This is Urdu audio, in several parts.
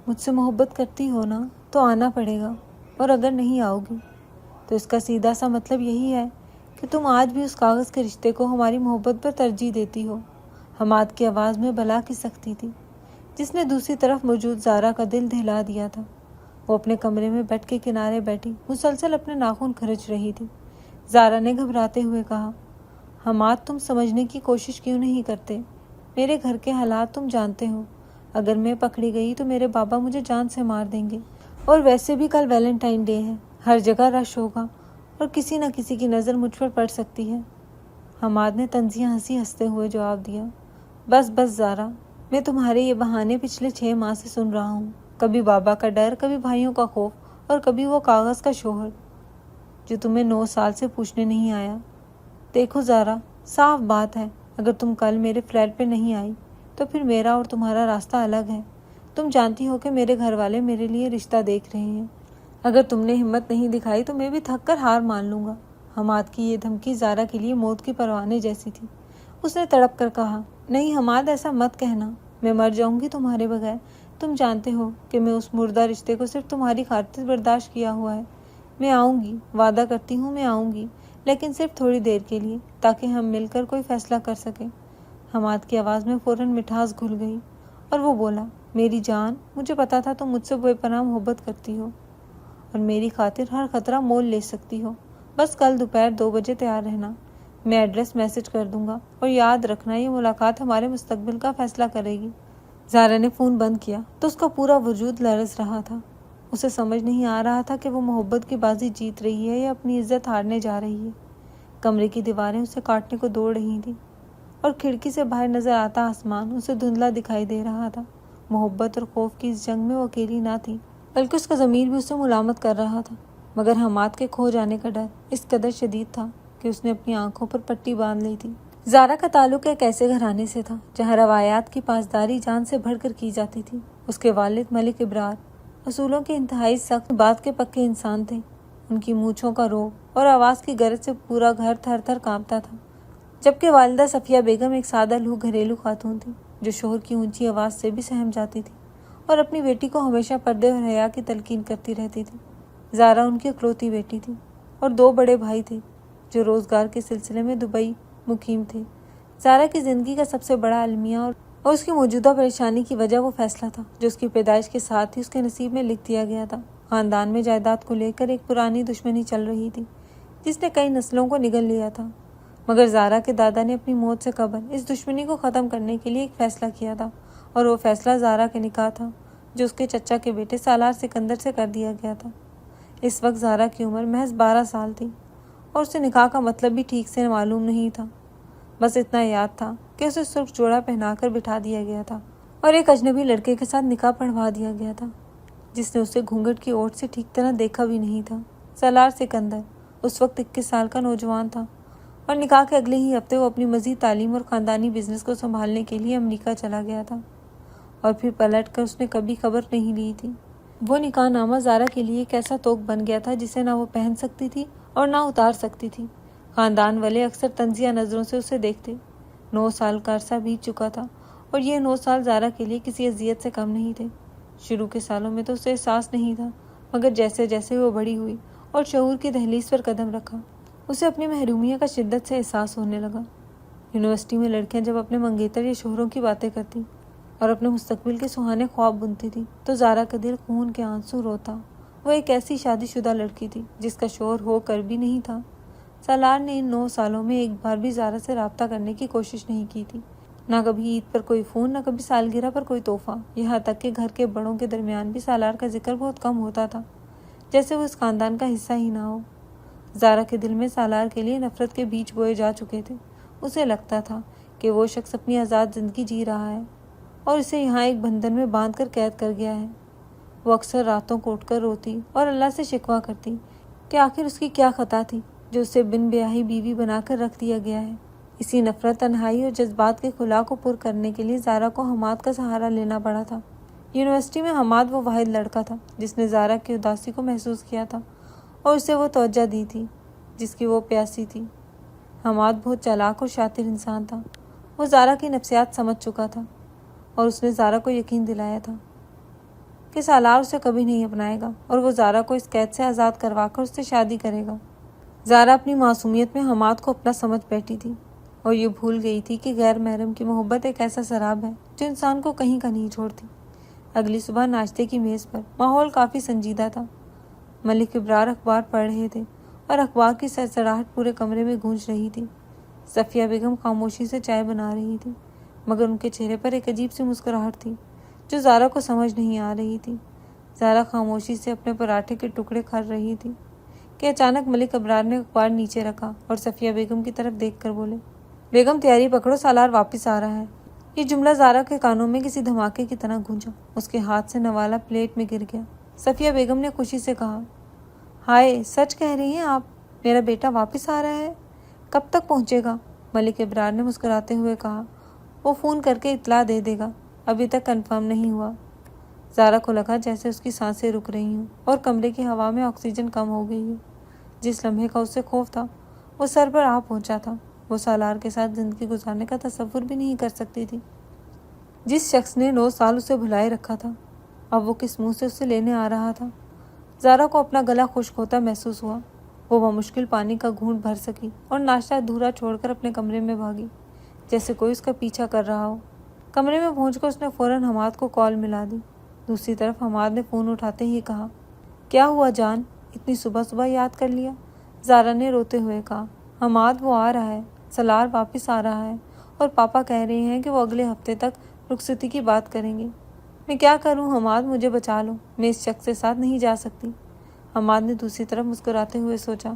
مجھ سے محبت کرتی ہو نا تو آنا پڑے گا، اور اگر نہیں آؤ گی تو اس کا سیدھا سا مطلب یہی ہے کہ تم آج بھی اس کاغذ کے رشتے کو ہماری محبت پر ترجیح دیتی ہو۔ حماد کی آواز میں بلا کی سختی تھی، جس نے دوسری طرف موجود زارا کا دل دہلا دیا تھا۔ وہ اپنے کمرے میں بیڈ کے کنارے بیٹھی مسلسل اپنے ناخن کھرچ رہی تھی۔ زارا نے گھبراتے ہوئے کہا، حماد تم سمجھنے کی کوشش کیوں نہیں کرتے؟ میرے گھر کے حالات تم جانتے ہو۔ اگر میں پکڑی گئی تو میرے بابا مجھے جان سے مار دیں گے، اور ویسے بھی کل ویلنٹائن ڈے ہے، ہر جگہ رش ہوگا اور کسی نہ کسی کی نظر مجھ پر پڑ سکتی ہے۔ حماد نے طنزیہ ہنستے ہوئے جواب دیا، بس زارا، میں تمہارے یہ بہانے پچھلے 6 ماہ سے سن رہا ہوں، کبھی بابا کا ڈر، کبھی بھائیوں کا خوف، اور کبھی وہ کاغذ کا شوہر جو تمہیں 9 سال سے پوچھنے نہیں آیا۔ دیکھو زارا، صاف بات ہے، اگر تم کل میرے فلیٹ پہ نہیں آئی تو پھر میرا اور تمہارا راستہ الگ ہے۔ تم جانتی ہو کہ میرے گھر والے میرے لیے رشتہ دیکھ رہے ہیں۔ اگر تم نے ہمت نہیں دکھائی تو میں بھی تھک کر ہار مان لوں گا۔ حماد کی یہ دھمکی زارا کے لیے موت کی پروانے جیسی تھی۔ اس نے تڑپ کر کہا، نہیں حماد، ایسا مت کہنا، میں مر جاؤں گی تمہارے بغیر۔ تم جانتے ہو کہ میں اس مردہ رشتے کو صرف تمہاری خاطر برداشت کیا ہوا ہے۔ میں آؤں گی، وعدہ کرتی ہوں میں آؤں گی، لیکن صرف تھوڑی دیر کے لیے، تاکہ ہم مل کر کوئی فیصلہ کر سکیں۔ حماد کی آواز میں فوراً مٹھاس گھل گئی اور وہ بولا، میری جان، مجھے پتا تھا تم مجھ سے بے پناہ محبت کرتی ہو اور میری خاطر ہر خطرہ مول لے سکتی ہو۔ بس کل دوپہر 2 بجے تیار رہنا، میں ایڈریس میسج کر دوں گا، اور یاد رکھنا یہ ملاقات ہمارے مستقبل کا فیصلہ کرے گی۔ زارا نے فون بند کیا تو اس کا پورا وجود لرز رہا تھا۔ اسے سمجھ نہیں آ رہا تھا کہ وہ محبت کی بازی جیت رہی ہے یا اپنی عزت ہارنے جا رہی ہے۔ کمرے کی دیواریں اسے کاٹنے کو دوڑ رہی تھیں، اور کھڑکی سے باہر نظر آتا آسمان اسے دھندلا دکھائی دے رہا تھا۔ محبت اور خوف کی اس جنگ میں وہ اکیلی نہ تھی، بلکہ اس کا ضمیر بھی اسے ملامت کر رہا تھا۔ مگر حماد کے کھو جانے کا ڈر اس قدر شدید تھا کہ اس نے اپنی آنکھوں پر پٹی باندھ لی تھی۔ زارا کا تعلق ایک ایسے گھرانے سے تھا جہاں روایات کی پاسداری جان سے بڑھ کر کی جاتی تھی۔ اس کے والد ملک ابرار اصولوں کے انتہائی سخت بات کے پکے انسان تھے۔ ان کی مونچھوں کا روب اور آواز کی گرج سے پورا گھر تھر تھر کانپتا تھا، جبکہ والدہ صفیہ بیگم ایک سادہ لوح گھریلو خاتون تھی جو شوہر کی اونچی آواز سے بھی سہم جاتی تھی اور اپنی بیٹی کو ہمیشہ پردے اور حیا کی تلقین کرتی رہتی تھی۔ زارا ان کی اکلوتی بیٹی تھی، اور 2 بڑے بھائی تھے جو روزگار کے سلسلے میں دبئی مقیم تھے۔ زارا کی زندگی کا سب سے بڑا المیہ اور اس کی موجودہ پریشانی کی وجہ وہ فیصلہ تھا جو اس کی پیدائش کے ساتھ ہی اس کے نصیب میں لکھ دیا گیا تھا۔ خاندان میں جائیداد کو لے کر ایک پرانی دشمنی چل رہی تھی جس نے کئی نسلوں کو نگل لیا تھا، مگر زارا کے دادا نے اپنی موت سے قبل اس دشمنی کو ختم کرنے کے لیے ایک فیصلہ کیا تھا، اور وہ فیصلہ زارا کے نکاح تھا جو اس کے چچا کے بیٹے سالار سکندر سے کر دیا گیا تھا۔ اس وقت زارا کی عمر محض 12 سال تھی، اور اسے نکاح کا مطلب بھی ٹھیک سے معلوم نہیں تھا۔ بس اتنا یاد تھا کہ اسے سرخ جوڑا پہنا کر بٹھا دیا گیا تھا اور ایک اجنبی لڑکے کے ساتھ نکاح پڑھوا دیا گیا تھا جس نے اسے گھونگھٹ کی اوٹ سے ٹھیک طرح دیکھا بھی نہیں تھا۔ سالار سکندر اس وقت 21 سال کا نوجوان تھا، اور نکاح کے اگلے ہی ہفتے وہ اپنی مزید تعلیم اور خاندانی بزنس کو سنبھالنے کے لیے امریکہ چلا گیا تھا، اور پھر پلٹ کر اس نے کبھی خبر نہیں لی تھی۔ وہ نکاح نامہ زارا کے لیے ایک ایسا توق بن گیا تھا جسے نہ وہ پہن سکتی تھی اور نہ اتار سکتی تھی۔ خاندان والے اکثر طنزیہ نظروں سے اسے دیکھتے۔ 9 سال کا عرصہ بیت چکا تھا، اور یہ 9 سال زارا کے لیے کسی اذیت سے کم نہیں تھے۔ شروع کے سالوں میں تو اسے احساس نہیں تھا، مگر جیسے جیسے وہ بڑی ہوئی اور شعور کی دہلیز پر قدم رکھا، اسے اپنی محرومیت کا شدت سے احساس ہونے لگا۔ یونیورسٹی میں لڑکیاں جب اپنے منگیتر یا شوہروں کی باتیں کرتی اور اپنے مستقبل کے سہانے خواب بنتی تھی تو زارا کا دل خون کے آنسو روتا۔ وہ ایک ایسی شادی شدہ لڑکی تھی جس کا شوہر ہو کر بھی نہیں تھا۔ سالار نے ان 9 سالوں میں ایک بار بھی زارا سے رابطہ کرنے کی کوشش نہیں کی تھی، نہ کبھی عید پر کوئی فون، نہ کبھی سالگرہ پر کوئی تحفہ۔ یہاں تک کہ گھر کے بڑوں کے درمیان بھی سالار کا ذکر بہت کم ہوتا تھا، جیسے وہ اس خاندان کا حصہ ہی نہ ہو۔ زارا کے دل میں سالار کے لیے نفرت کے بیج بوئے جا چکے تھے۔ اسے لگتا تھا کہ وہ شخص اپنی آزاد زندگی جی رہا ہے اور اسے یہاں ایک بندھن میں باندھ کر قید کر گیا ہے۔ وہ اکثر راتوں کو اٹھ کر روتی اور اللہ سے شکوہ کرتی کہ آخر اس کی کیا خطا تھی جو اسے بن بیاہی بیوی بنا کر رکھ دیا گیا ہے۔ اسی نفرت، تنہائی اور جذبات کے خلا کو پر کرنے کے لیے زارا کو حماد کا سہارا لینا پڑا تھا۔ یونیورسٹی میں حماد وہ واحد لڑکا تھا جس نے زارا کی اداسی کو محسوس کیا تھا اور اسے وہ توجہ دی تھی جس کی وہ پیاسی تھی۔ حماد بہت چالاک اور شاطر انسان تھا۔ وہ زارا کی نفسیات سمجھ چکا تھا، اور اس نے زارا کو یقین دلایا تھا کہ سالار اسے کبھی نہیں اپنائے گا اور وہ زارا کو اس قید سے آزاد کروا کر اس سے شادی کرے گا۔ زارا اپنی معصومیت میں حماد کو اپنا سمجھ بیٹھی تھی اور یہ بھول گئی تھی کہ غیر محرم کی محبت ایک ایسا شراب ہے جو انسان کو کہیں کا نہیں چھوڑتی۔ اگلی صبح ناشتے کی میز پر ماحول کافی سنجیدہ تھا۔ ملک ابرار اخبار پڑھ رہے تھے اور اخبار کی سرسراہٹ پورے کمرے میں گونج رہی تھی۔ صفیہ بیگم خاموشی سے چائے بنا رہی تھی، مگر ان کے چہرے پر ایک عجیب سی مسکراہٹ تھی جو زارا کو سمجھ نہیں آ رہی تھی۔ زارا خاموشی سے اپنے پراٹھے کے ٹکڑے کھا رہی تھی کہ اچانک ملک ابرار نے اخبار نیچے رکھا اور صفیہ بیگم کی طرف دیکھ کر بولے، بیگم تیاری پکڑو، سالار واپس آ رہا ہے۔ یہ جملہ زارا کے کانوں میں کسی دھماکے کی طرح گونجا۔ اس کے ہاتھ سے نوالا پلیٹ میں گر گیا۔ صفیہ بیگم نے خوشی سے کہا، ہائے، سچ کہہ رہی ہیں آپ؟ میرا بیٹا واپس آ رہا ہے؟ کب تک پہنچے گا؟ ملک ابرار نے مسکراتے ہوئے کہا، وہ فون کر کے اطلاع دے دے گا، ابھی تک کنفرم نہیں ہوا۔ زارا کو لگا جیسے اس کی سانسیں رک رہی ہوں اور کمرے کی ہوا میں آکسیجن کم ہو گئی ہے۔ جس لمحے کا اسے خوف تھا وہ سر پر آ پہنچا تھا۔ وہ سالار کے ساتھ زندگی گزارنے کا تصور بھی نہیں کر سکتی تھی۔ جس شخص نے 9 سال اسے بھلائے رکھا تھا، اب وہ کس منہ سے اسے لینے آ رہا تھا۔ زارا کو اپنا گلا خشک ہوتا محسوس ہوا۔ وہ بمشکل پانی کا گھونٹ بھر سکی اور ناشتہ ادھورا چھوڑ کر اپنے کمرے میں بھاگی جیسے کوئی اس کا پیچھا کر رہا ہو۔ کمرے میں پہنچ کر اس نے فوراً حماد کو کال ملا دی۔ دوسری طرف حماد نے فون اٹھاتے ہی کہا، کیا ہوا جان، اتنی صبح صبح یاد کر لیا؟ زارا نے روتے ہوئے کہا، حماد وہ آ رہا ہے، سالار واپس آ رہا ہے اور پاپا کہہ رہے ہیں کہ وہ اگلے ہفتے تک رخصتی کی بات کریں گے۔ میں کیا کروں حماد، مجھے بچا لو، میں اس شخص کے ساتھ نہیں جا سکتی۔ حماد نے دوسری طرف مسکراتے ہوئے سوچا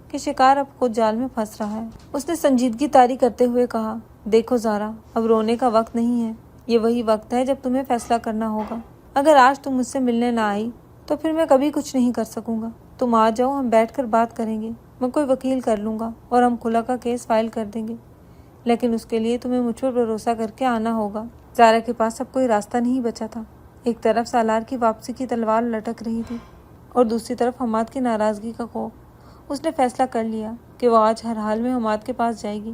کہ شکار اب خود جال میں پھنس رہا ہے۔ اس نے سنجیدگی طاری کرتے ہوئے کہا، دیکھو زارا، اب رونے کا وقت نہیں ہے، یہ وہی وقت ہے جب تمہیں فیصلہ کرنا ہوگا۔ اگر آج تم مجھ سے ملنے نہ آئی تو پھر میں کبھی کچھ نہیں کر سکوں گا۔ تم آ جاؤ، ہم بیٹھ کر بات کریں گے، میں کوئی وکیل کر لوں گا اور ہم خلا کا کیس فائل کر دیں گے، لیکن اس کے لیے تمہیں مجھ پر بھروسہ کر کے آنا ہوگا۔ زارا کے پاس اب کوئی راستہ نہیں بچا تھا۔ ایک طرف سالار کی واپسی کی تلوار لٹک رہی تھی اور دوسری طرف حماد کی ناراضگی کا خوف۔ اس نے فیصلہ کر لیا کہ وہ آج ہر حال میں حماد کے پاس جائے گی۔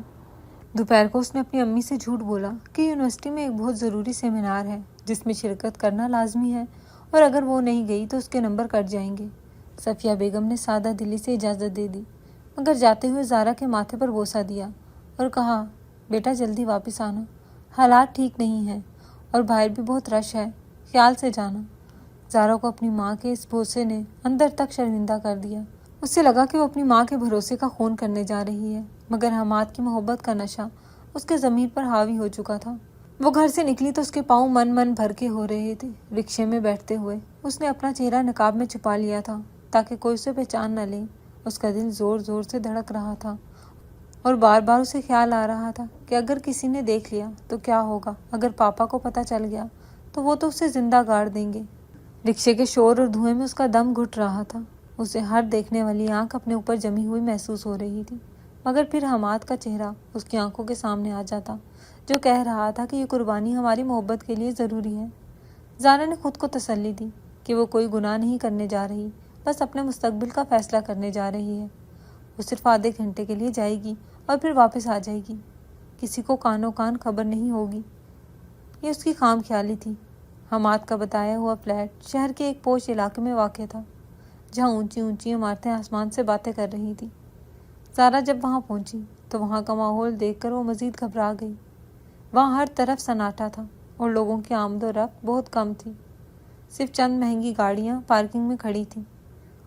دوپہر کو اس نے اپنی امی سے جھوٹ بولا کہ یونیورسٹی میں ایک بہت ضروری سیمینار ہے جس میں شرکت کرنا لازمی ہے اور اگر وہ نہیں گئی تو اس کے نمبر کٹ جائیں گے۔ صفیہ بیگم نے سادہ دلی سے اجازت دے دی، مگر جاتے ہوئے زارا کے ماتھے پر بوسہ دیا اور کہا، بیٹا جلدی واپس آنا، حالات ٹھیک نہیں ہیں اور باہر بھی بہت رش ہے، خیال سے جانا۔ زارا کو اپنی ماں کے اس بوسے نے اندر تک شرمندہ کر دیا۔ اس سے لگا کہ وہ اپنی ماں کے بھروسے کا خون کرنے جا رہی ہے، مگر حماد کی محبت کا نشہ اس کے ضمیر پر حاوی ہو چکا تھا۔ وہ گھر سے نکلی تو اس کے پاؤں من بھر کے ہو رہے تھے۔ رکشے میں بیٹھتے ہوئے اس نے اپنا چہرہ نقاب میں چھپا لیا تھا تاکہ کوئی اسے پہچان نہ لے۔ اس کا دل زور زور سے دھڑک رہا تھا اور بار بار اسے خیال آ رہا تھا کہ اگر کسی نے دیکھ لیا تو کیا ہوگا، اگر پاپا کو پتہ چل گیا تو وہ تو اسے زندہ گاڑ دیں گے۔ رکشے کے شور اور دھوئیں میں اس کا دم گھٹ رہا تھا۔ اسے ہر دیکھنے والی آنکھ اپنے اوپر جمی ہوئی محسوس ہو رہی تھی، مگر پھر حماد کا چہرہ اس کی آنکھوں کے سامنے آ جاتا جو کہہ رہا تھا کہ یہ قربانی ہماری محبت کے لیے ضروری ہے۔ زارا نے خود کو تسلی دی کہ وہ کوئی گناہ نہیں کرنے جا رہی، بس اپنے مستقبل کا فیصلہ کرنے جا رہی ہے۔ وہ صرف آدھے گھنٹے کے لیے جائے گی اور پھر واپس آ جائے گی۔ کسی کو کانوں کان خبر نہیں ہوگی۔ یہ اس کی خام خیالی تھی۔ حماد کا بتایا ہوا فلیٹ شہر کے ایک پوش علاقے میں واقع تھا جہاں اونچی اونچی عمارتیں آسمان سے باتیں کر رہی تھی۔ زارا جب وہاں پہنچی تو وہاں کا ماحول دیکھ کر وہ مزید گھبرا گئی۔ وہاں ہر طرف سناٹا تھا اور لوگوں کی آمد و رفت بہت کم تھی۔ صرف چند مہنگی گاڑیاں پارکنگ میں کھڑی تھیں۔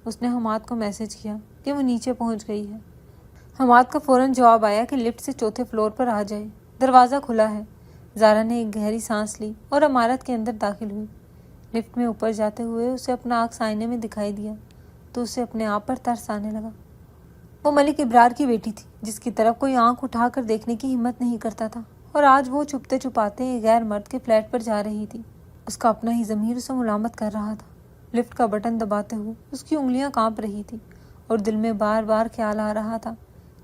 اس نے حماد کو میسج کیا کہ وہ نیچے پہنچ گئی ہے۔ حماد کا فوراً جواب آیا کہ لفٹ سے 4تھے فلور پر آ جائے، دروازہ کھلا ہے۔ زارا نے ایک گہری سانس لی اور عمارت کے اندر داخل ہوئی۔ لفٹ میں اوپر جاتے ہوئے اسے اپنا عکس آئینے میں دکھائی دیا تو اسے اپنے آپ پر ترس آنے لگا۔ وہ ملک ابرار کی بیٹی تھی جس کی طرف کوئی آنکھ اٹھا کر دیکھنے کی ہمت نہیں کرتا تھا، اور آج وہ چھپتے چھپاتے ایک غیر مرد کے فلیٹ پر جا رہی تھی۔ اس کا اپنا ہی ضمیر اسے ملامت کر رہا تھا۔ لفٹ کا بٹن دباتے ہوئے اس کی انگلیاں کانپ رہی تھی اور دل میں بار بار خیال آ رہا تھا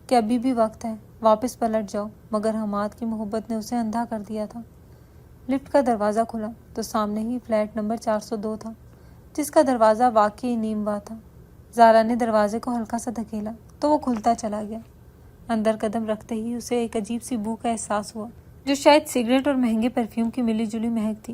کہ ابھی بھی وقت ہے، واپس پلٹ جاؤ، مگر حماد کی محبت نے اسے اندھا کر دیا تھا۔ لفٹ کا دروازہ کھلا تو سامنے ہی فلیٹ نمبر 402 تھا جس کا دروازہ واقعی نیم وا تھا۔ زارا نے دروازے کو ہلکا سا دھکیلا تو وہ کھلتا چلا گیا۔ اندر قدم رکھتے ہی اسے ایک عجیب سی بو کا احساس ہوا جو شاید سگریٹ اور مہنگے پرفیوم کی ملی جلی مہک تھی۔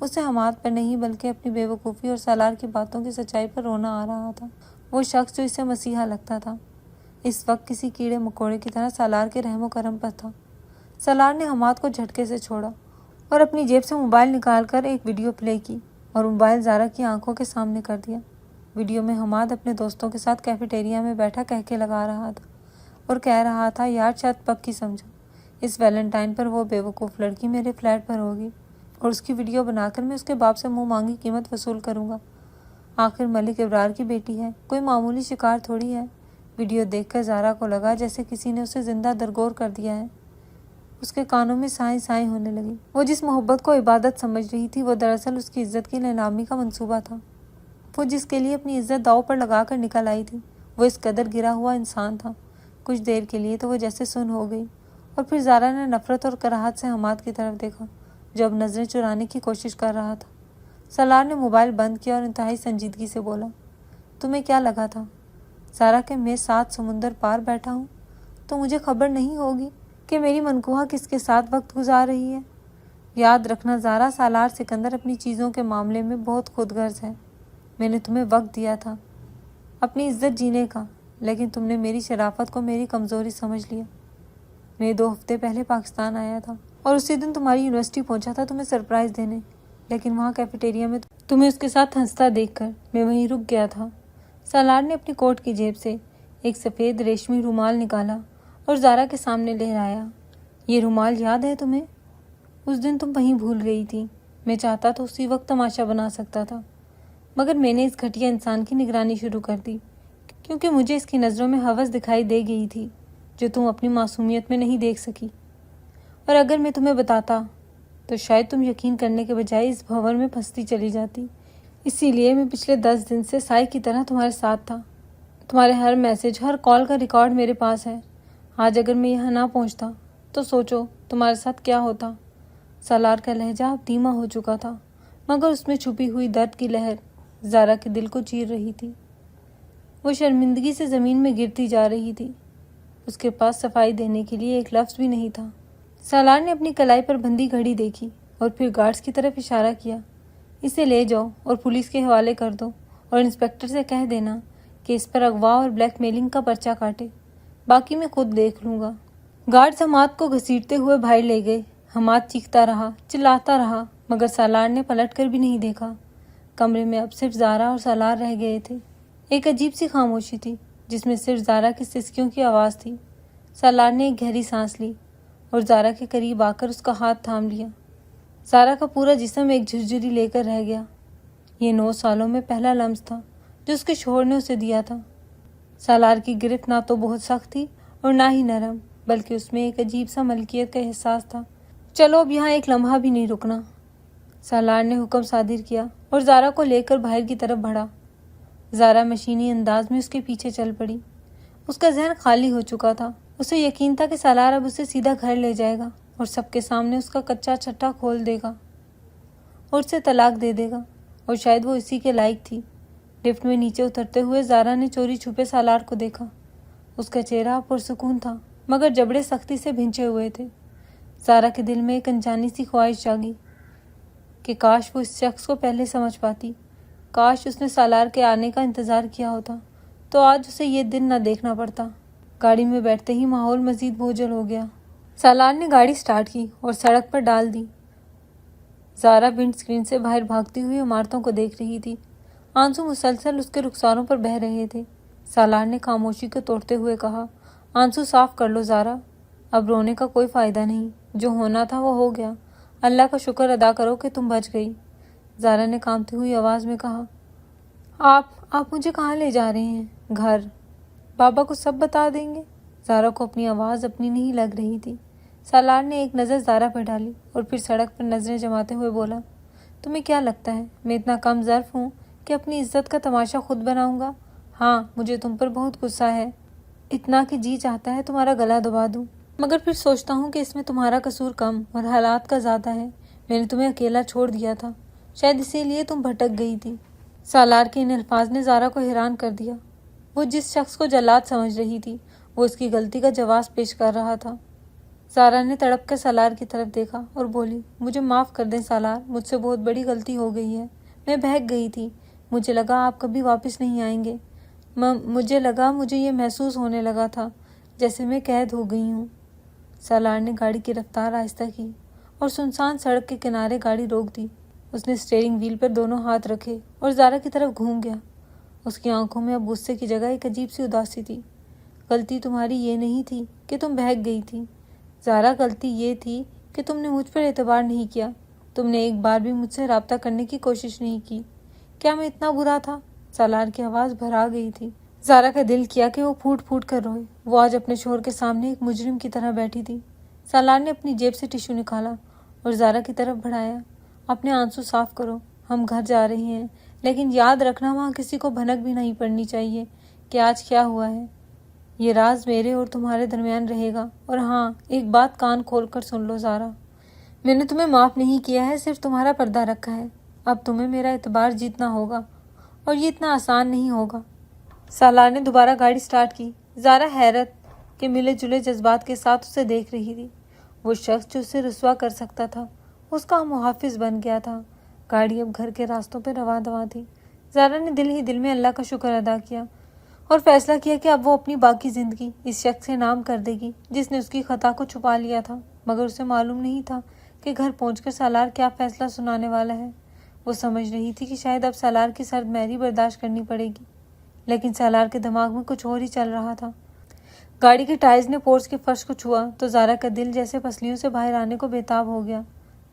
اسے حماد پر نہیں بلکہ اپنی بے وقوفی اور سالار کی باتوں کی سچائی پر رونا آ رہا تھا۔ وہ شخص جو اسے مسیحا لگتا تھا اس وقت کسی کیڑے مکوڑے کی طرح سالار کے رحم و کرم پر تھا۔ سالار نے حماد کو جھٹکے سے چھوڑا اور اپنی جیب سے موبائل نکال کر ایک ویڈیو پلے کی اور موبائل زارا کی آنکھوں کے سامنے کر دیا۔ ویڈیو میں حماد اپنے دوستوں کے ساتھ کیفیٹیریا میں بیٹھا کہکے لگا رہا تھا اور کہہ رہا تھا، یار شاید پکی سمجھو، اس ویلنٹائن پر وہ بے وقوف لڑکی میرے فلیٹ پر ہوگی اور اس کی ویڈیو بنا کر میں اس کے باپ سے منہ مانگی قیمت وصول کروں گا۔ آخر ملک ابرار کی بیٹی ہے، کوئی معمولی شکار تھوڑی ہے۔ ویڈیو دیکھ کر زارا کو لگا جیسے کسی نے اسے زندہ درگور کر دیا ہے۔ اس کے کانوں میں سائیں سائیں ہونے لگی۔ وہ جس محبت کو عبادت سمجھ رہی تھی وہ دراصل اس کی عزت کی نیلامی کا منصوبہ تھا۔ وہ جس کے لیے اپنی عزت داؤ پر لگا کر نکل آئی تھی وہ اس قدر گرا ہوا انسان تھا۔ کچھ دیر کے لیے تو وہ جیسے سن ہو گئی اور پھر زارا نے نفرت اور کراہت سے حماد کی طرف دیکھا جو اب نظریں چرانے کی کوشش کر رہا تھا۔ سالار نے موبائل بند کیا اور انتہائی سنجیدگی سے بولا، تمہیں کیا لگا تھا زارا کہ میں 7 سمندر پار بیٹھا ہوں تو مجھے خبر نہیں ہوگی کہ میری منکوہا کس کے ساتھ وقت گزار رہی ہے؟ یاد رکھنا زارا، سالار سکندر اپنی چیزوں کے معاملے میں بہت خود غرض ہے۔ میں نے تمہیں وقت دیا تھا اپنی عزت جینے کا، لیکن تم نے میری شرافت کو میری کمزوری سمجھ لیا۔ میں 2 ہفتے پہلے پاکستان آیا تھا اور اسی دن تمہاری یونیورسٹی پہنچا تھا تمہیں سرپرائز دینے، لیکن وہاں کیفیٹیریا میں تمہیں اس کے ساتھ ہنستا دیکھ کر میں وہیں رک گیا تھا۔ سالار نے اپنی کوٹ کی جیب سے ایک سفید ریشمی رومال نکالا اور زارا کے سامنے لہرایا۔ یہ رومال یاد ہے تمہیں؟ اس دن تم وہیں بھول گئی تھی۔ میں چاہتا تو اسی وقت تماشا بنا سکتا تھا، مگر میں نے اس گھٹیا انسان کی نگرانی شروع کر دی کیونکہ مجھے اس کی نظروں میں ہوس دکھائی دے گئی تھی جو تم اپنی معصومیت میں نہیں دیکھ سکی، اور اگر میں تمہیں بتاتا تو شاید تم یقین کرنے کے بجائے اس بھنور میں پھنستی چلی جاتی۔ اسی لیے میں پچھلے 10 دن سے سائے کی طرح تمہارے ساتھ تھا۔ تمہارے ہر میسج، ہر کال کا ریکارڈ میرے پاس ہے۔ آج اگر میں یہاں نہ پہنچتا تو سوچو تمہارے ساتھ کیا ہوتا۔ سالار کا لہجہ اب دھیما ہو چکا تھا، مگر اس میں چھپی ہوئی درد کی لہر زارا کے دل کو چیر رہی تھی۔ وہ شرمندگی سے زمین میں گرتی جا رہی تھی۔ اس کے پاس صفائی دینے کے لیے ایک لفظ بھی نہیں تھا۔ سالار نے اپنی کلائی پر بندھی گھڑی دیکھی اور پھر گارڈز کی طرف اشارہ کیا، اسے لے جاؤ اور پولیس کے حوالے کر دو اور انسپکٹر سے کہہ دینا کہ اس پر اغوا اور بلیک میلنگ کا پرچہ کاٹے، باقی میں خود دیکھ لوں گا۔ گارڈز حماد کو گھسیٹتے ہوئے باہر لے گئے۔ حماد چیختا رہا، چلاتا رہا، مگر سالار نے پلٹ کر بھی نہیں دیکھا۔ کمرے میں اب صرف زارا اور سالار رہ گئے تھے۔ ایک عجیب سی خاموشی تھی جس میں صرف زارا کی سسکیوں کی آواز تھی۔ سالار نے ایک گہری سانس لی اور زارا کے قریب آ کر اس کا ہاتھ تھام لیا۔ زارا کا پورا جسم ایک جھرجھری لے کر رہ گیا۔ یہ 9 سالوں میں پہلا لمس تھا جو اس کے شوہر نے اسے دیا تھا۔ سالار کی گرفت نہ تو بہت سخت تھی اور نہ ہی نرم، بلکہ اس میں ایک عجیب سا ملکیت کا احساس تھا۔ چلو اب یہاں ایک لمحہ بھی نہیں رکنا، سالار نے حکم صادر کیا اور زارا کو لے کر باہر کی طرف بڑھا۔ زارا مشینی انداز میں اس کے پیچھے چل پڑی۔ اس کا ذہن خالی ہو چکا تھا۔ اسے یقین تھا کہ سالار اب اسے سیدھا گھر لے جائے گا اور سب کے سامنے اس کا کچا چھٹا کھول دے گا اور اسے طلاق دے دے گا، اور شاید وہ اسی کے لائق تھی۔ لفٹ میں نیچے اترتے ہوئے زارا نے چوری چھپے سالار کو دیکھا۔ اس کا چہرہ پرسکون تھا مگر جبڑے سختی سے بھنچے ہوئے تھے۔ زارا کے دل میں ایک انجانی سی خواہش جاگی کہ کاش وہ اس شخص کو پہلے سمجھ پاتی، کاش اس نے سالار کے آنے کا انتظار کیا ہوتا تو آج اسے یہ دن نہ دیکھنا پڑتا۔ گاڑی میں بیٹھتے ہی ماحول مزید بھوجل ہو گیا۔ سالار نے گاڑی سٹارٹ کی اور سڑک پر ڈال دی۔ زارا ونڈ اسکرین سے باہر بھاگتی ہوئی عمارتوں کو دیکھ رہی تھی۔ آنسو مسلسل اس کے رخساروں پر بہہ رہے تھے۔ سالار نے خاموشی کو توڑتے ہوئے کہا، آنسو صاف کر لو زارا، اب رونے کا کوئی فائدہ نہیں، جو ہونا تھا وہ ہو گیا، اللہ کا شکر ادا کرو کہ تم بچ گئی۔ زارا نے کانپتی ہوئی آواز میں کہا، آپ مجھے کہاں لے جا رہے ہیں؟ گھر؟ بابا کو سب بتا دیں گے؟ زارا کو اپنی آواز اپنی نہیں لگ رہی تھی۔ سالار نے ایک نظر زارا پر ڈالی اور پھر سڑک پر نظریں جماتے ہوئے بولا، تمہیں کیا لگتا ہے میں اتنا کم ظرف ہوں کہ اپنی عزت کا تماشا خود بناؤں گا؟ ہاں، مجھے تم پر بہت غصہ ہے، اتنا کہ جی چاہتا ہے تمہارا گلا دبا دوں، مگر پھر سوچتا ہوں کہ اس میں تمہارا قصور کم اور حالات کا زیادہ ہے۔ میں نے تمہیں اکیلا چھوڑ دیا تھا، شاید اسی لیے تم بھٹک گئی تھی۔ سالار کے ان الفاظ نے زارا کو حیران کر دیا۔ وہ جس شخص کو جلاد سمجھ رہی تھی وہ اس کی غلطی کا جواز پیش کر رہا تھا۔ زارا نے تڑپ کر سالار کی طرف دیکھا اور بولی، مجھے معاف کر دیں سالار، مجھ سے بہت بڑی غلطی ہو گئی ہے۔ میں بہک گئی تھی، مجھے لگا آپ کبھی واپس نہیں آئیں گے۔ مجھے یہ محسوس ہونے لگا تھا جیسے میں قید ہو گئی ہوں۔ سالار نے گاڑی کی رفتار آہستہ کی اور سنسان سڑک کے کنارے گاڑی روک دی۔ اس نے اسٹیئرنگ وہیل پر دونوں ہاتھ رکھے اور زارا کی طرف گھوم گیا۔ اس کی آنکھوں میں اب غصے کی جگہ ایک عجیب سی اداسی تھی۔ غلطی تمہاری یہ نہیں تھی کہ تم بہک گئی تھی زارا، غلطی یہ تھی کہ تم نے مجھ پر اعتبار نہیں کیا۔ تم نے ایک بار بھی مجھ سے رابطہ کرنے کی کوشش نہیں کی۔ کیا میں اتنا برا تھا؟ سالار کی آواز بھرا گئی تھی۔ زارا کا دل کیا کہ وہ پھوٹ پھوٹ کر روئے۔ وہ آج اپنے شوہر کے سامنے ایک مجرم کی طرح بیٹھی تھی۔ سالار نے اپنی جیب سے ٹشو نکالا اور زارا کی طرف بڑھایا۔ اپنے آنسو صاف کرو، ہم گھر جا رہے ہیں، لیکن یاد رکھنا وہاں کسی کو بھنک بھی نہیں پڑنی چاہیے کہ آج کیا ہوا ہے۔ یہ راز میرے اور تمہارے درمیان رہے گا۔ اور ہاں، ایک بات کان کھول کر سن لو زارا، میں نے تمہیں معاف نہیں کیا ہے، صرف تمہارا پردہ رکھا ہے۔ اب تمہیں میرا اعتبار جیتنا ہوگا اور یہ اتنا آسان نہیں ہوگا۔ سالار نے دوبارہ گاڑی سٹارٹ کی۔ زارا حیرت کے ملے جلے جذبات کے ساتھ اسے دیکھ رہی تھی۔ وہ شخص جو اسے رسوا کر سکتا تھا اس کا محافظ بن گیا تھا۔ گاڑی اب گھر کے راستوں پہ رواں دواں تھی۔ زارا نے دل ہی دل میں اللہ کا شکر ادا کیا اور فیصلہ کیا کہ اب وہ اپنی باقی زندگی اس شخص سے نام کر دے گی جس نے اس کی خطا کو چھپا لیا تھا، مگر اسے معلوم نہیں تھا کہ گھر پہنچ کر سالار کیا فیصلہ سنانے والا ہے۔ وہ سمجھ رہی تھی کہ شاید اب سالار کی سرد مہری برداشت کرنی پڑے گی، لیکن سالار کے دماغ میں کچھ اور ہی چل رہا تھا۔ گاڑی کے ٹائرز نے پورچ کے فرش کو چھوا تو زارا کا دل جیسے پسلیوں سے باہر آنے کو بےتاب ہو گیا۔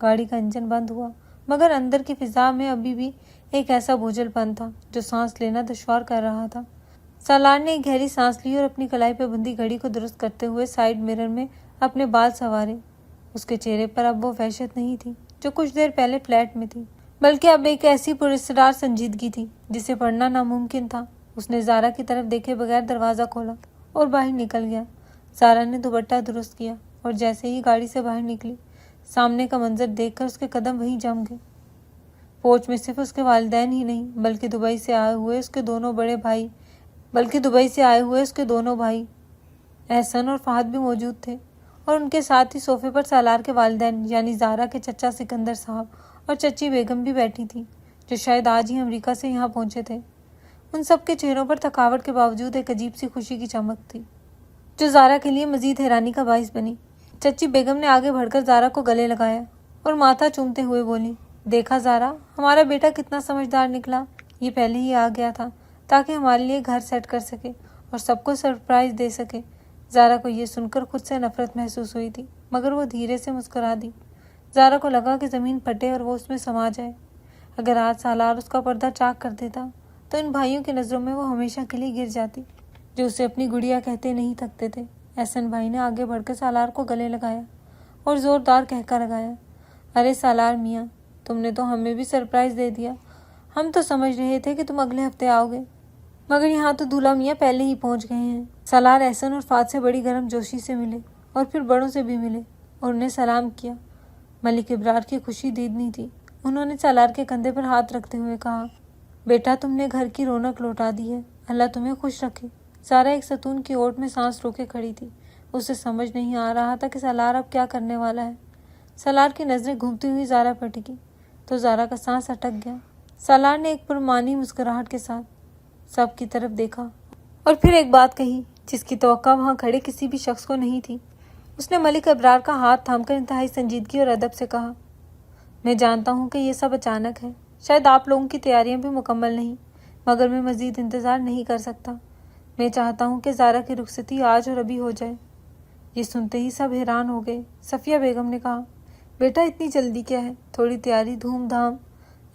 گاڑی کا انجن بند ہوا، مگر اندر کی فضا میں ابھی بھی ایک ایسا بوجھل پن تھا جو سانس لینا دشوار کر رہا تھا۔ سالار نے ایک گہری سانس لی اور اپنی کلائی پہ بندھی گھڑی کو درست کرتے ہوئے سائیڈ مرر میں اپنے بال سنوارے۔ اس کے چہرے پر اب وہ وحشت نہیں تھی جو کچھ دیر پہلے فلیٹ میں تھی، بلکہ اب ایک ایسی پراسرار سنجیدگی تھی جسے پڑھنا ناممکن تھا۔ اس نے زارا کی طرف دیکھے بغیر دروازہ کھولا اور باہر نکل گیا۔ زارا نے دوپٹہ درست کیا اور جیسے ہی گاڑی سے باہر نکلی، سامنے کا منظر دیکھ کر اس کے قدم وہیں جم گئے۔ پورچ میں صرف اس کے والدین ہی نہیں بلکہ دبئی سے آئے ہوئے اس کے دونوں بھائی احسن اور فہد بھی موجود تھے، اور ان کے ساتھ ہی صوفے پر سالار کے والدین یعنی زارا کے چچا سکندر صاحب اور چچی بیگم بھی بیٹھی تھی، جو شاید آج ہی امریکہ سے یہاں پہنچے تھے۔ ان سب کے چہروں پر تھکاوٹ کے باوجود ایک عجیب سی خوشی کی چمک تھی جو زارا کے لیے مزید حیرانی کا باعث بنی۔ چچی بیگم نے آگے بڑھ کر زارا کو گلے لگایا اور ماتھا چومتے ہوئے بولی، دیکھا زارا، ہمارا بیٹا کتنا سمجھدار نکلا۔ یہ پہلے ہی آ گیا تھا تاکہ ہمارے لیے گھر سیٹ کر سکے اور سب کو سرپرائز دے سکے۔ زارا کو یہ سن کر خود سے نفرت محسوس ہوئی تھی، مگر وہ دھیرے سے مسکرا دی۔ زارا کو لگا کہ زمین پھٹے اور وہ اس میں سما جائے۔ اگر آج سالار اس کا پردہ چاک کر دیتا تو ان بھائیوں کی نظروں میں وہ ہمیشہ کے لیے گر جاتی، جو اسے اپنی گڑیا کہتے نہیں تھکتے تھے۔ احسن بھائی نے آگے بڑھ کر سالار کو گلے لگایا اور زوردار کہکا لگایا، ارے سالار میاں، تم نے تو ہمیں بھی سرپرائز دے دیا۔ ہم تو سمجھ رہے تھے کہ تم اگلے ہفتے آؤ گے، مگر یہاں تو دولہا میاں پہلے ہی پہنچ گئے ہیں۔ سالار احسن اور فہد سے بڑی گرم جوشی سے ملے اور پھر بڑوں سے بھی ملے اور انہیں سلام کیا۔ ملک ابرار کی خوشی دیدنی تھی۔ انہوں نے سالار کے کندھے پر ہاتھ رکھتے ہوئے کہا، بیٹا تم نے گھر کی رونق لوٹا دی ہے، اللہ تمہیں خوش رکھے۔ زارا ایک ستون کی اوٹ میں سانس روکے کھڑی تھی۔ اسے سمجھ نہیں آ رہا تھا کہ سالار اب کیا کرنے والا ہے۔ سالار کی نظریں گھومتی ہوئی زارا پر ٹکی تو زارا کا سانس اٹک گیا۔ سالار نے ایک پرمعنی مسکراہٹ کے ساتھ سب کی طرف دیکھا اور پھر ایک بات کہی جس کی توقع وہاں کھڑے کسی بھی شخص کو نہیں تھی۔ اس نے ملک ابرار کا ہاتھ تھام کر انتہائی سنجیدگی اور ادب سے کہا، میں جانتا ہوں کہ یہ سب اچانک ہے، شاید آپ لوگوں کی تیاریاں بھی مکمل نہیں، مگر میں مزید انتظار نہیں کر سکتا۔ میں چاہتا ہوں کہ زارا کی رخصتی آج اور ابھی ہو جائے۔ یہ سنتے ہی سب حیران ہو گئے۔ صفیہ بیگم نے کہا، بیٹا اتنی جلدی کیا ہے، تھوڑی تیاری دھوم دھام۔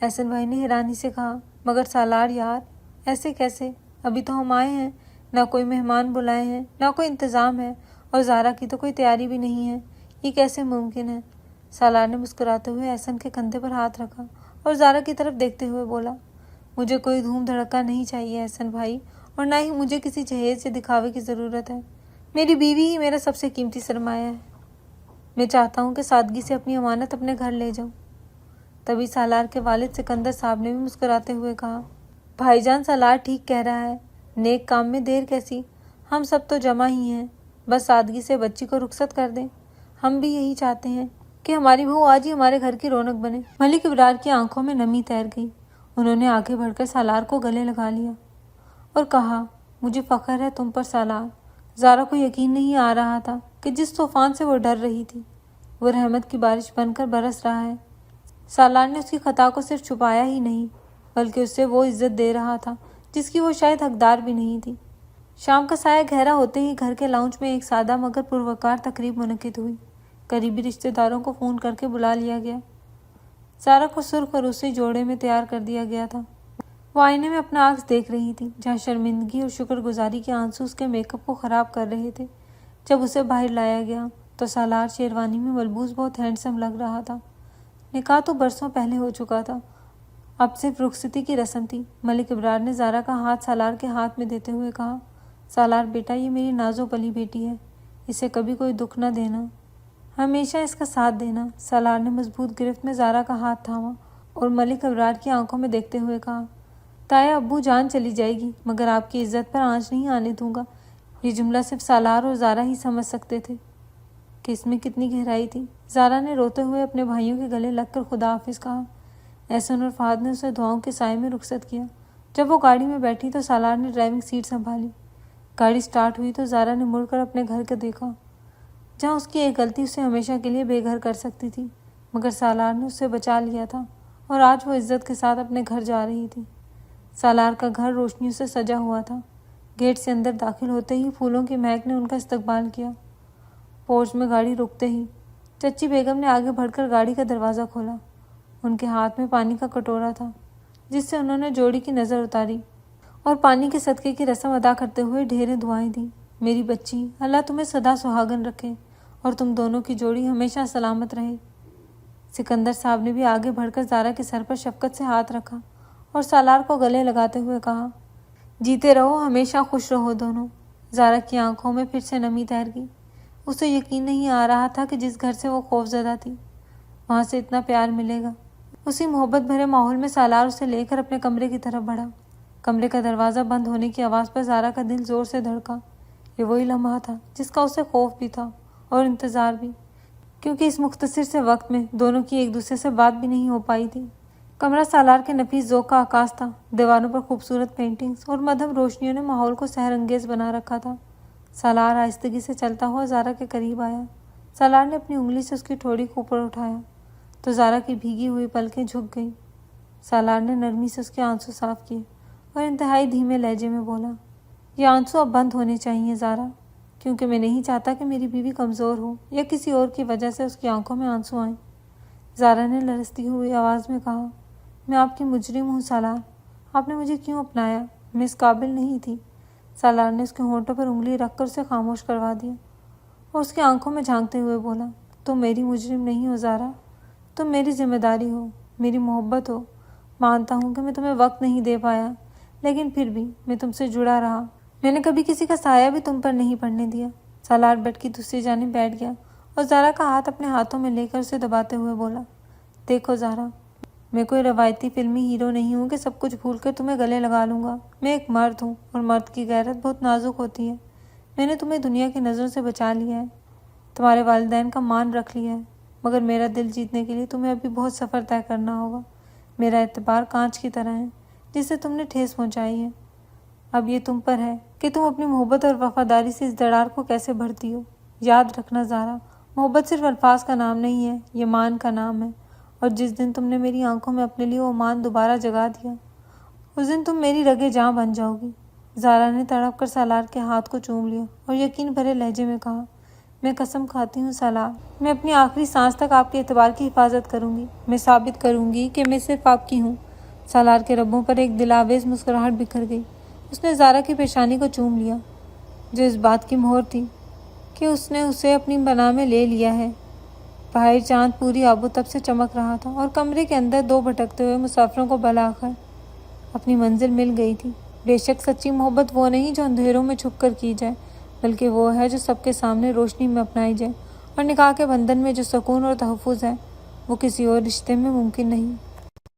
احسن بھائی نے حیرانی سے کہا، مگر سالار یار، ایسے کیسے؟ ابھی تو ہم آئے ہیں، نہ کوئی مہمان بلائے ہیں، نہ کوئی انتظام ہے، اور زارا کی تو کوئی تیاری بھی نہیں ہے، یہ کیسے ممکن ہے؟ سالار نے مسکراتے ہوئے احسن کے کندھے پر ہاتھ رکھا اور زارا کی طرف دیکھتے ہوئے بولا، مجھے کوئی دھوم دھڑکا نہیں چاہیے احسن بھائی، اور نہ ہی مجھے کسی جہیز یا دکھاوے کی ضرورت ہے۔ میری بیوی ہی میرا سب سے قیمتی سرمایہ ہے۔ میں چاہتا ہوں کہ سادگی سے اپنی امانت اپنے گھر لے جاؤں۔ تبھی سالار کے والد سکندر صاحب نے بھی مسکراتے ہوئے کہا، بھائی جان، سالار ٹھیک کہہ رہا ہے، نیک کام میں دیر کیسی، ہم سب تو جمع ہی ہیں، بس سادگی سے بچی کو رخصت کر دیں، ہم بھی یہی چاہتے ہیں کہ ہماری بہو آج ہی ہمارے گھر کی رونق بنے۔ ملک ابرار کی آنکھوں میں نمی تیر گئی۔ انہوں نے آگے بڑھ کر سالار کو گلے لگا لیا اور کہا، مجھے فخر ہے تم پر سالار۔ زارا کو یقین نہیں آ رہا تھا کہ جس طوفان سے وہ ڈر رہی تھی وہ رحمت کی بارش بن کر برس رہا ہے۔ سالار نے اس کی خطا کو صرف چھپایا ہی نہیں بلکہ اسے وہ عزت دے رہا تھا جس کی وہ شاید حقدار بھی نہیں تھی۔ شام کا سایہ گہرا ہوتے ہی گھر کے لاؤنج میں ایک سادہ مگر پروقار تقریب منعقد ہوئی۔ قریبی رشتہ داروں کو فون کر کے بلا لیا گیا۔ زارا کو سرخ اور روسی جوڑے میں تیار کر دیا گیا تھا۔ وہ آئینے میں اپنا عکس دیکھ رہی تھی جہاں شرمندگی اور شکر گزاری کے آنسو اس کے میک اپ کو خراب کر رہے تھے۔ جب اسے باہر لایا گیا تو سالار شیروانی میں ملبوس بہت ہینڈسم لگ رہا تھا۔ نکاح تو برسوں پہلے ہو چکا تھا، اب صرف رخصتی کی رسم تھی۔ ملک ابرار نے زارا کا ہاتھ سالار کے ہاتھ میں دیتے ہوئے کہا، سالار بیٹا، یہ میری نازو پلی بیٹی ہے، اسے کبھی کوئی دکھ نہ دینا، ہمیشہ اس کا ساتھ دینا۔ سالار نے مضبوط گرفت میں زارا کا ہاتھ تھاما اور ملک ابرار کی آنکھوں میں دیکھتے ہوئے کہا، تایا ابو جان چلی جائے گی مگر آپ کی عزت پر آنچ نہیں آنے دوں گا۔ یہ جملہ صرف سالار اور زارا ہی سمجھ سکتے تھے کہ اس میں کتنی گہرائی تھی۔ زارا نے روتے ہوئے اپنے بھائیوں کے گلے لگ کر خدا حافظ کہا۔ احسن اور فہد نے اسے دعاؤں کے سائے میں رخصت کیا۔ جب وہ گاڑی میں بیٹھی تو سالار نے ڈرائیونگ سیٹ سنبھالی۔ گاڑی سٹارٹ ہوئی تو زارا نے مڑ کر اپنے گھر کو دیکھا جہاں اس کی ایک غلطی اسے ہمیشہ کے لیے بے گھر کر سکتی تھی، مگر سالار نے اسے بچا لیا تھا اور آج وہ عزت کے ساتھ اپنے گھر جا رہی تھی۔ سالار کا گھر روشنیوں سے سجا ہوا تھا۔ گیٹ سے اندر داخل ہوتے ہی پھولوں کی مہک نے ان کا استقبال کیا۔ پورچ میں گاڑی رکتے ہی چچی بیگم نے آگے بڑھ کر گاڑی کا دروازہ کھولا۔ ان کے ہاتھ میں پانی کا کٹورا تھا جس سے انہوں نے جوڑی کی نظر اتاری اور پانی کے صدقے کی رسم ادا کرتے ہوئے ڈھیریں دعائیں دیں۔ میری بچی، اللہ تمہیں سدا سہاگن رکھے اور تم دونوں کی جوڑی ہمیشہ سلامت رہے۔ سکندر صاحب نے بھی آگے بڑھ کر زارا کے سر پر شفقت سے ہاتھ رکھا اور سالار کو گلے لگاتے ہوئے کہا، جیتے رہو، ہمیشہ خوش رہو دونوں۔ زارا کی آنکھوں میں پھر سے نمی تیر گئی۔ اسے یقین نہیں آ رہا تھا کہ جس گھر سے وہ خوفزدہ تھی وہاں سے اتنا پیار ملے گا۔ اسی محبت بھرے ماحول میں سالار اسے لے کر اپنے کمرے کی طرف بڑھا۔ کمرے کا دروازہ بند ہونے کی آواز پر زارا کا دل زور سے دھڑکا۔ یہ وہی لمحہ تھا جس کا اسے خوف بھی تھا اور انتظار بھی، کیونکہ اس مختصر سے وقت میں دونوں کی ایک دوسرے سے بات بھی نہیں ہو پائی تھی۔ کمرہ سالار کے نفیس ذوق کا عکاس تھا۔ دیواروں پر خوبصورت پینٹنگز اور مدھم روشنیوں نے ماحول کو سحر انگیز بنا رکھا تھا۔ سالار آہستگی سے چلتا ہوا زارا کے قریب آیا۔ سالار نے اپنی انگلی سے اس کی ٹھوڑی کو اوپر اٹھایا تو زارا کی بھیگی ہوئی پلکیں جھک گئیں۔ سالار نے نرمی سے اس کے آنسو صاف کیے اور انتہائی دھیمے لہجے میں بولا، یہ آنسو اب بند ہونے چاہیے زارا، کیونکہ میں نہیں چاہتا کہ میری بیوی کمزور ہو یا کسی اور کی وجہ سے اس کی آنکھوں میں آنسو آئیں۔ زارا نے لرزتی ہوئی آواز میں کہا، میں آپ کی مجرم ہوں سالار، آپ نے مجھے کیوں اپنایا؟ میں اس قابل نہیں تھی۔ سالار نے اس کے ہونٹوں پر انگلی رکھ کر اسے خاموش کروا دیا اور اس کی آنکھوں میں جھانکتے ہوئے بولا، تم میری مجرم نہیں ہو زارا، تم میری ذمہ داری ہو، میری محبت ہو۔ مانتا ہوں کہ میں تمہیں وقت نہیں دے پایا، لیکن پھر بھی میں تم سے جڑا رہا۔ میں نے کبھی کسی کا سایہ بھی تم پر نہیں پڑنے دیا۔ سالار بیڈ کی دوسری جانب بیٹھ گیا اور زارا کا ہاتھ اپنے ہاتھوں میں لے کر اسے دباتے ہوئے بولا، دیکھو زارا، میں کوئی روایتی فلمی ہیرو نہیں ہوں کہ سب کچھ بھول کر تمہیں گلے لگا لوں گا۔ میں ایک مرد ہوں اور مرد کی غیرت بہت نازک ہوتی ہے۔ میں نے تمہیں دنیا کی نظروں سے بچا لیا ہے، تمہارے والدین کا مان رکھ لیا ہے، مگر میرا دل جیتنے کے لیے تمہیں ابھی بہت سفر طے کرنا ہوگا۔ میرا اعتبار کانچ کی طرح ہے جسے تم نے ٹھیس پہنچائی ہے۔ اب یہ تم پر ہے کہ تم اپنی محبت اور وفاداری سے اس دراڑ کو کیسے بھرتی ہو۔ یاد رکھنا زارا، محبت صرف الفاظ کا نام نہیں ہے، یہ مان کا نام ہے، اور جس دن تم نے میری آنکھوں میں اپنے لیے وہ مان دوبارہ جگا دیا، اس دن تم میری رگے جاں بن جاؤ گی۔ زارا نے تڑپ کر سالار کے ہاتھ کو چوم لیا اور یقین بھرے لہجے میں کہا، میں قسم کھاتی ہوں سالار، میں اپنی آخری سانس تک آپ کے اعتبار کی حفاظت کروں گی۔ میں ثابت کروں گی کہ میں صرف آپ کی ہوں۔ سالار کے لبوں پر ایک دلاویز مسکراہٹ بکھر گئی۔ اس نے زارا کی پیشانی کو چوم لیا جو اس بات کی مہر تھی کہ اس نے اسے اپنی پناہ میں لے لیا ہے۔ باہر چاند پوری آب و تاب سے چمک رہا تھا اور کمرے کے اندر دو بھٹکتے ہوئے مسافروں کو بالآخر اپنی منزل مل گئی تھی۔ بے شک سچی محبت وہ نہیں جو اندھیروں میں چھپ کر کی جائے، بلکہ وہ ہے جو سب کے سامنے روشنی میں اپنائی جائے، اور نکاح کے بندھن میں جو سکون اور تحفظ ہے وہ کسی اور رشتے میں ممکن نہیں۔